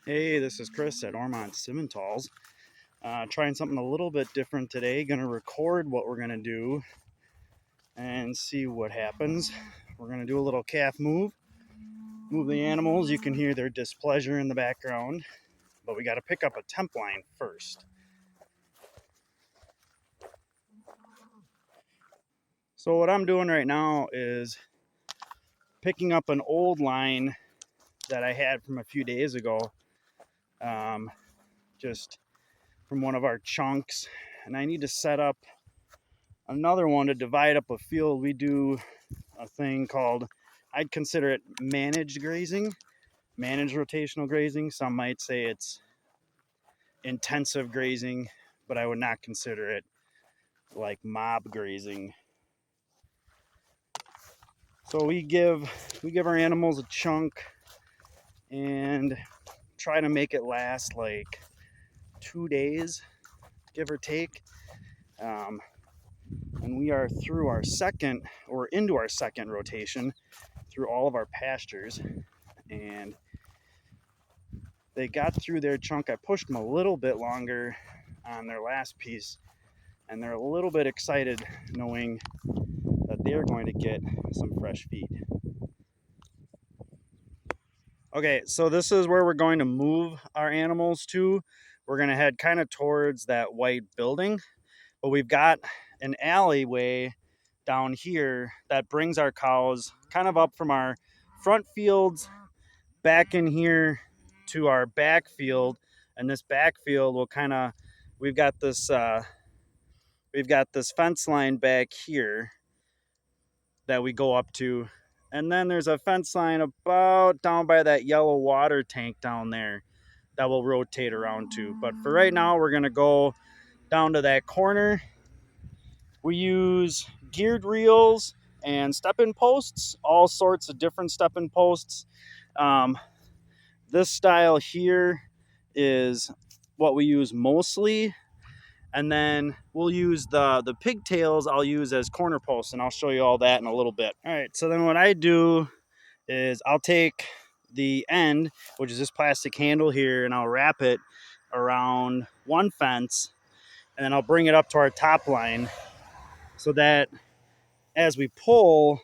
Hey, this is Chris at Ohrmundt Simmentals. Trying something a little bit different today. Going to record what we're going to do and see what happens. We're going to do a little calf move the animals. You can hear their displeasure in the background, but we got to pick up a temp line first. So what I'm doing right now is picking up an old line that I had from a few days ago, just from one of our chunks, and I need to set up another one to divide up a field. We do a thing called, I'd consider it managed grazing, managed rotational grazing. Some might say it's intensive grazing, but I would not consider it like mob grazing. So we give our animals a chunk and try to make it last like 2 days, give or take. And we are through our second, or into our second rotation through all of our pastures, and they got through their chunk. I pushed them a little bit longer on their last piece, and they're a little bit excited knowing that they're going to get some fresh feed. Okay, so this is where we're going to move our animals to. We're going to head kind of towards that white building, but we've got an alleyway down here that brings our cows kind of up from our front fields back in here to our back field. And this back field will kind of, we've got this fence line back here that we go up to, and then there's a fence line about down by that yellow water tank down there that we'll rotate around to. But for right now, we're going to go down to that corner. We use geared reels and step-in posts, all sorts of different step-in posts. This style here is what we use mostly, and then we'll use the pigtails I'll use as corner posts, and I'll show you all that in a little bit. All right, so then what I do is I'll take the end, which is this plastic handle here, and I'll wrap it around one fence, and then I'll bring it up to our top line so that as we pull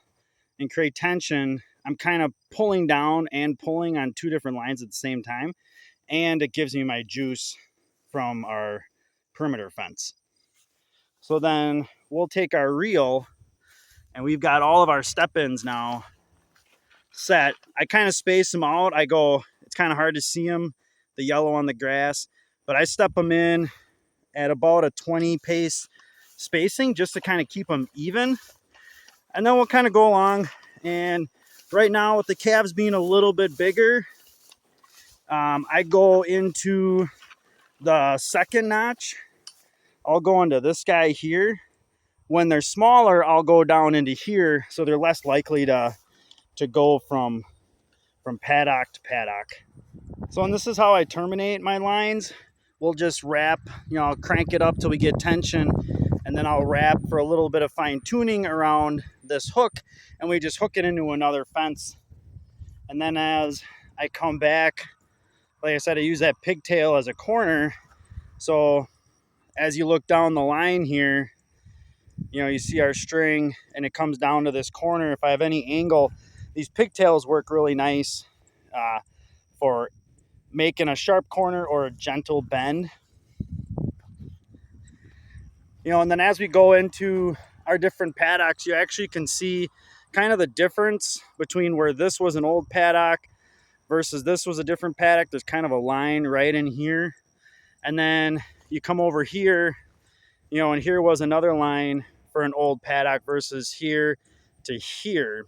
and create tension, I'm kind of pulling down and pulling on two different lines at the same time, and it gives me my juice from our perimeter fence. So then we'll take our reel, and we've got all of our step-ins now set. I kind of space them out. It's kind of hard to see them, the yellow on the grass, but I step them in at about a 20 pace spacing just to kind of keep them even. And then we'll kind of go along. And right now, with the calves being a little bit bigger, I go into the second notch. I'll go into this guy here. When they're smaller, I'll go down into here, so they're less likely to go from paddock to paddock. So, and this is how I terminate my lines. We'll just wrap, I'll crank it up till we get tension, and then I'll wrap for a little bit of fine tuning around this hook, and we just hook it into another fence. And then as I come back, like I said, I use that pigtail as a corner. So as you look down the line here, you see our string, and it comes down to this corner. If I have any angle, these pigtails work really nice for making a sharp corner or a gentle bend. And then as we go into our different paddocks, you actually can see kind of the difference between where this was an old paddock versus this was a different paddock. There's kind of a line right in here. And then you come over here, and here was another line for an old paddock versus here to here.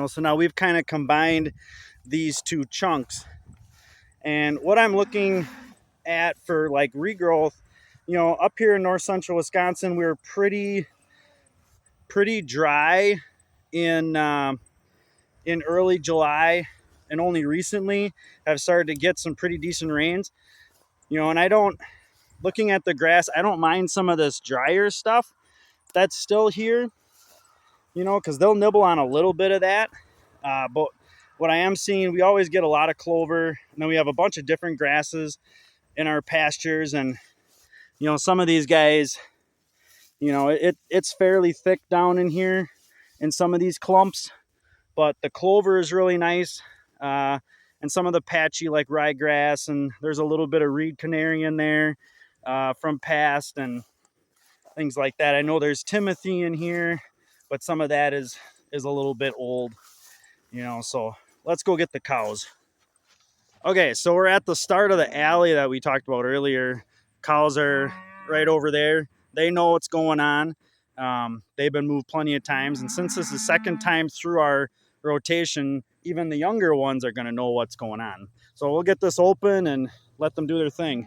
So now we've kind of combined these two chunks. And what I'm looking at for like regrowth, up here in north central Wisconsin, we're pretty dry in early July, and only recently have started to get some pretty decent rains. And looking at the grass, I don't mind some of this drier stuff that's still here, because they'll nibble on a little bit of that. But what I am seeing, we always get a lot of clover, and then we have a bunch of different grasses in our pastures. And some of these guys, it's fairly thick down in here in some of these clumps, but the clover is really nice. And some of the patchy like ryegrass, and there's a little bit of reed canary in there from past and things like that. I know there's timothy in here, but some of that is a little bit old, so let's go get the cows. Okay, so we're at the start of the alley that we talked about earlier. Cows are right over there. They know what's going on. They've been moved plenty of times, and since this is the second time through our rotation, even the younger ones are going to know what's going on. So we'll get this open and let them do their thing.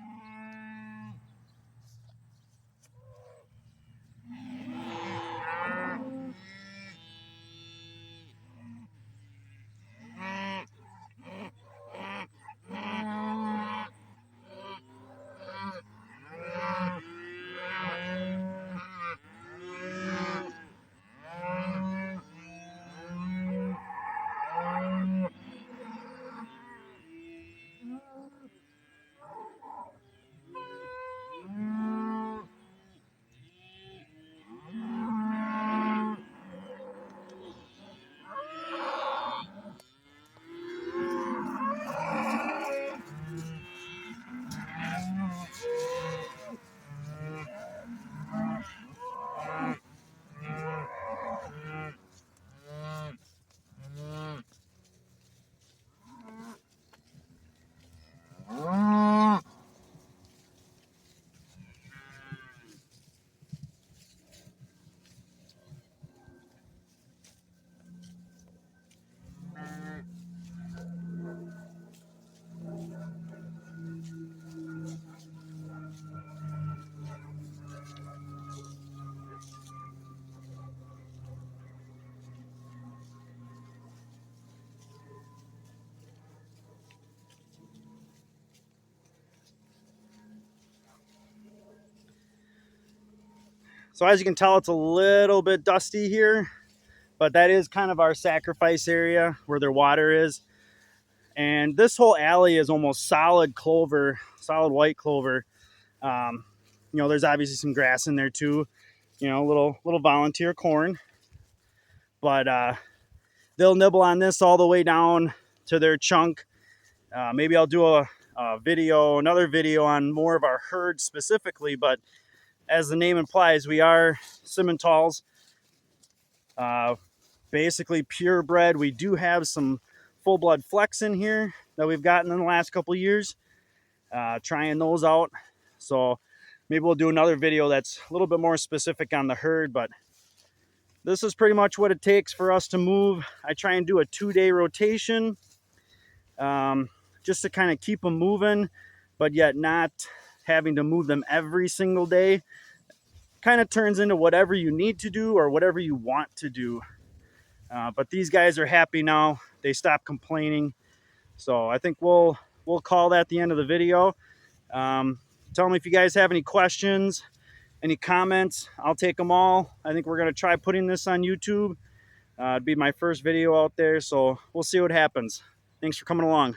So as you can tell, it's a little bit dusty here, but that is kind of our sacrifice area where their water is. And this whole alley is almost solid clover, solid white clover. There's obviously some grass in there too, little volunteer corn, but they'll nibble on this all the way down to their chunk. Maybe I'll do another video on more of our herd specifically, but as the name implies, we are Simmentals, basically purebred. We do have some full-blood flecks in here that we've gotten in the last couple years, trying those out. So maybe we'll do another video that's a little bit more specific on the herd, but this is pretty much what it takes for us to move. I try and do a 2-day rotation, just to kind of keep them moving, but yet not having to move them every single day. Kind of turns into whatever you need to do or whatever you want to do. But these guys are happy now. They stopped complaining. So I think we'll call that the end of the video. Tell me if you guys have any questions, any comments. I'll take them all. I think we're going to try putting this on YouTube. It'd be my first video out there, so we'll see what happens. Thanks for coming along.